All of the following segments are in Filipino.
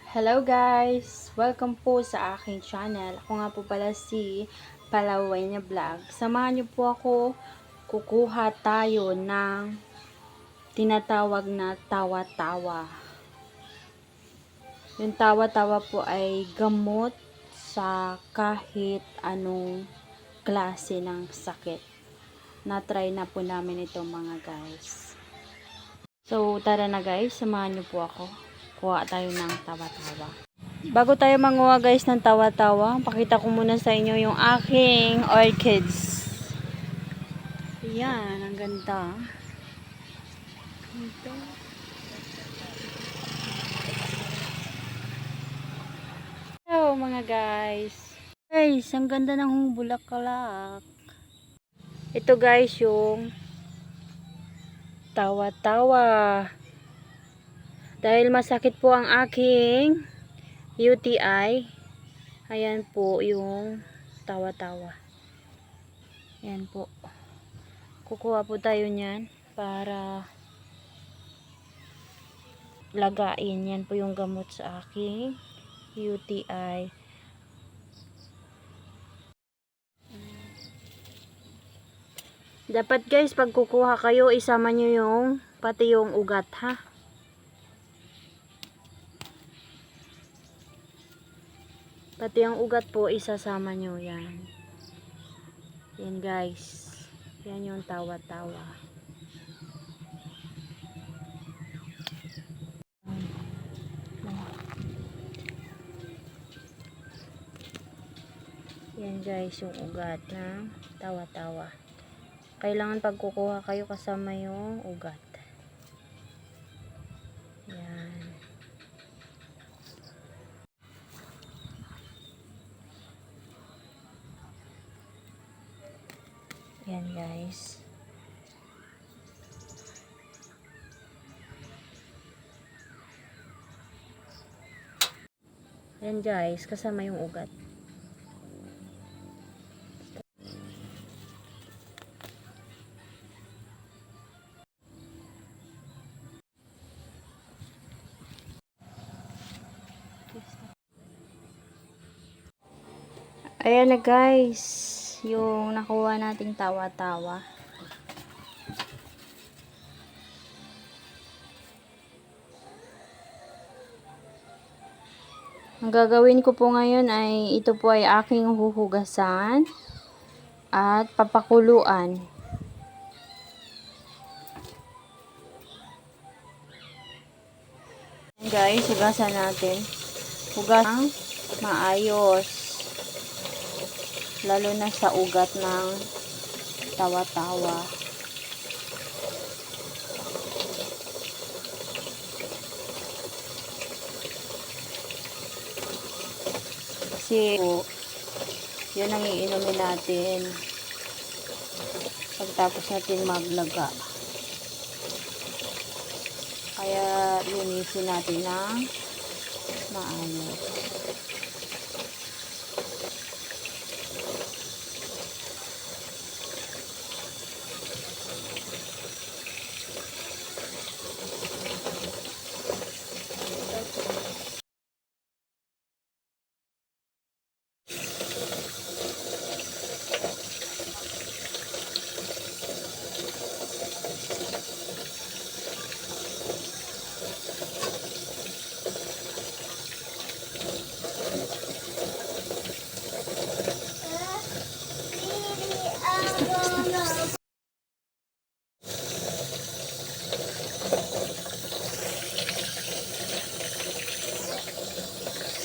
Hello guys! Welcome po sa aking channel. Ako nga po pala si Palaway na Vlog. Samahan niyo po ako, kukuha tayo ng tinatawag na tawa-tawa. Yung tawa-tawa po ay gamot sa kahit anong klase ng sakit. Na-try na po namin ito mga guys. So tara na guys, samahan niyo po ako. Kuha tayo ng tawa-tawa. Bago tayo manguha guys ng tawa-tawa, pakita ko muna sa inyo yung aking orchids. Ayan, ang ganda. Ito. Hello mga guys. Guys, ang ganda ng bulaklak. Ito guys yung tawa-tawa. Dahil masakit po ang aking UTI, ayan po yung tawa-tawa. Ayan po. Kukuha po tayo niyan para lagain. Yan po yung gamot sa aking UTI. Dapat guys, pag kukuha kayo, isama nyo yung pati yung ugat ha. Pati ang ugat po, isasama nyo yan. Yan guys. Yan yung tawa-tawa. Yan guys, yung ugat ng tawa-tawa. Kailangan pag kukuha kayo kasama yung ugat. Yan. Yan guys. Yan guys, kasama yung ugat. Ayan na guys, yung nakuha nating tawa-tawa. Ang gagawin ko po ngayon ay ito po ay aking huhugasan at papakuluan. Ayan guys, hugasan natin. Hugasan maayos. Lalo na sa ugat ng tawa-tawa. Kasi yun ang iinumin natin pagtapos natin maglaga. Kaya linisin natin ng maayos.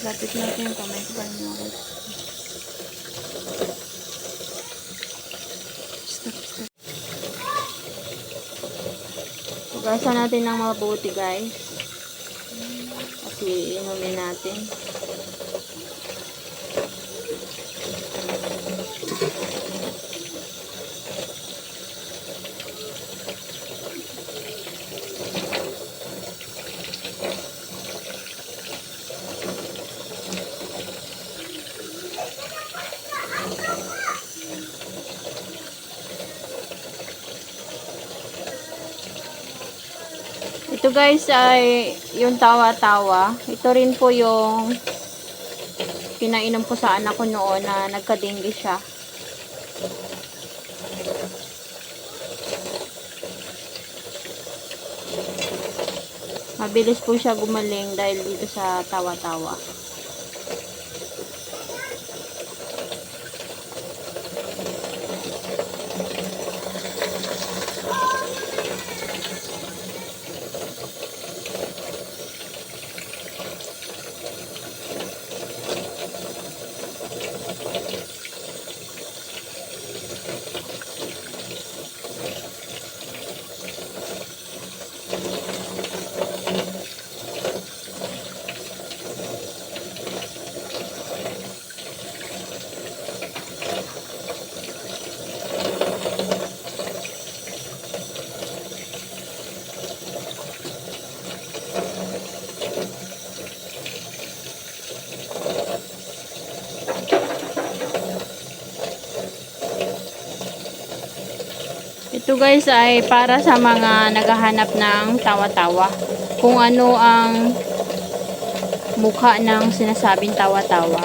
Lapit natin yung kamay ko para mga hugasan natin ng mabuti guys. Kasi inumin natin. Ito guys ay yung tawa-tawa. Ito rin po yung pinainom ko sa anak ko noon na nagka-dengue siya. Mabilis po siya gumaling dahil dito sa tawa-tawa. Ito guys ay para sa mga naghahanap ng tawa-tawa. Kung ano ang mukha ng sinasabing tawa-tawa.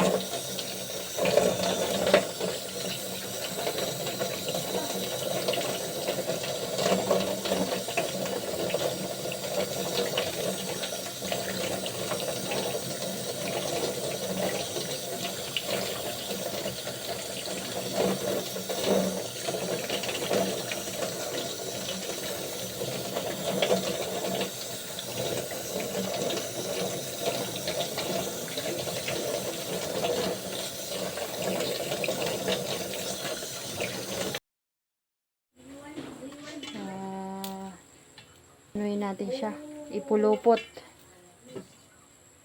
Anuin natin siya. Ipulupot.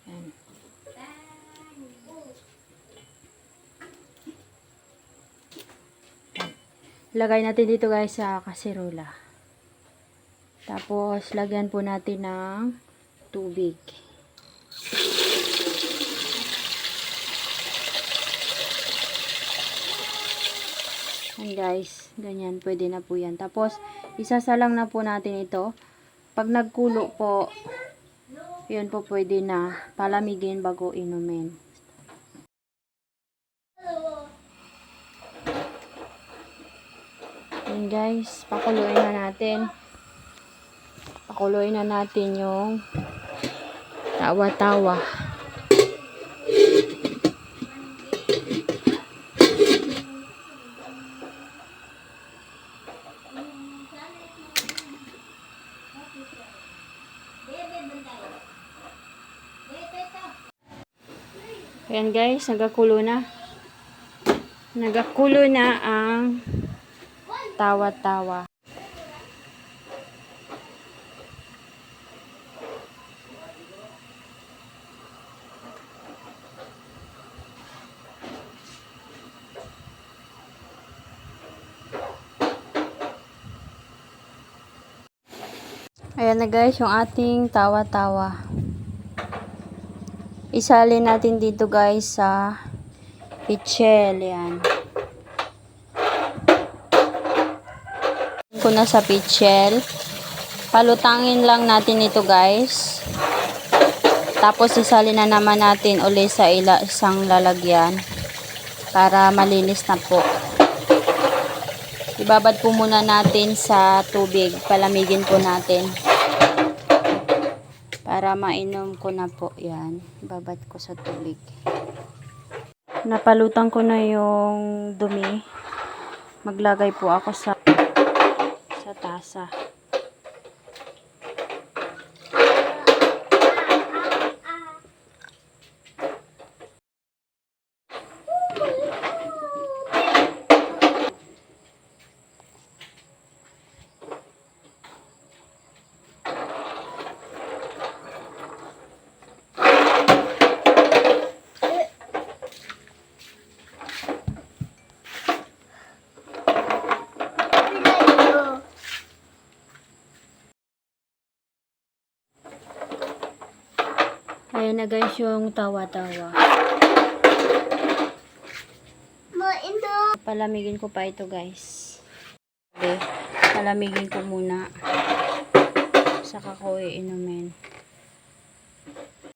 Yan. Lagay natin dito guys sa kaserola. Tapos, lagyan po natin ng tubig. Yan guys. Ganyan. Pwede na po yan. Tapos, isasalang na po natin ito. Pag nagkulo po, yun po pwede na palamigin bago inumin. Yan guys, pakuluin na natin. Pakuluin na natin yung tawa-tawa. Ayan guys, nagakulo na. Nagakulo na ang tawa-tawa. Ayan na guys, yung ating tawa-tawa. Isalin natin dito guys sa pichel. Yan. Ko na sa pichel. Palutangin lang natin ito guys. Tapos isalin na naman natin uli sa isang lalagyan para malinis na po. Ibabad po muna natin sa tubig. Palamigin po natin. Para mainom ko na po. Yan. Ibabad ko sa tubig. Napalutan ko na yung dumi. Maglagay po ako sa tasa. Ayan na guys yung tawa-tawa. Palamigin ko pa ito guys. Okay. Palamigin ko muna. Saka ko iinumin.